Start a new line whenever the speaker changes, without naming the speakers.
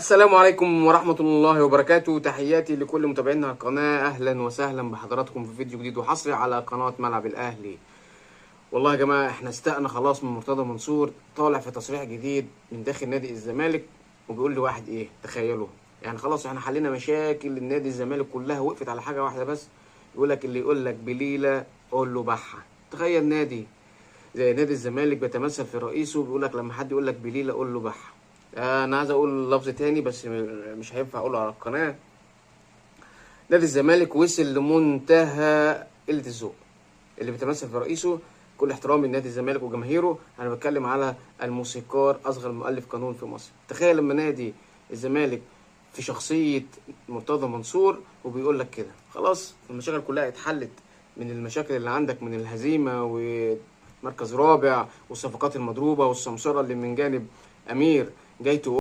السلام عليكم ورحمة الله وبركاته. تحياتي لكل متابعينا على القناة، أهلا وسهلا بحضراتكم في فيديو جديد وحصري على قناة ملعب الأهلي. والله يا جماعة احنا استقنا خلاص من مرتضى منصور، طالع في تصريح جديد من داخل نادي الزمالك وبيقول لواحد ايه، تخيلوا يعني خلاص احنا حلينا مشاكل النادي الزمالك كلها، وقفت على حاجة واحدة بس، يقول لك اللي يقول لك بليلة قول له بحة. تخيل نادي زي نادي الزمالك بيتمثل في رئيسه بيقول لك لما حد يقول لك بليلة قول له بحة. انا عايز اقول لفظ تاني بس مش هينفع اقوله على القناه. نادي الزمالك وصل لمنتهى قله الذوق اللي بيتمثل في رئيسه. كل احترامي لنادي الزمالك وجماهيره، انا بتكلم على الموسيقار اصغر مؤلف قانون في مصر. تخيل لما نادي الزمالك في شخصيه مرتضى منصور وبيقول لك كده خلاص المشاكل كلها اتحلت، من المشاكل اللي عندك من الهزيمه ومركز رابع والصفقات المضروبه والسمسره اللي من جانب امير جاي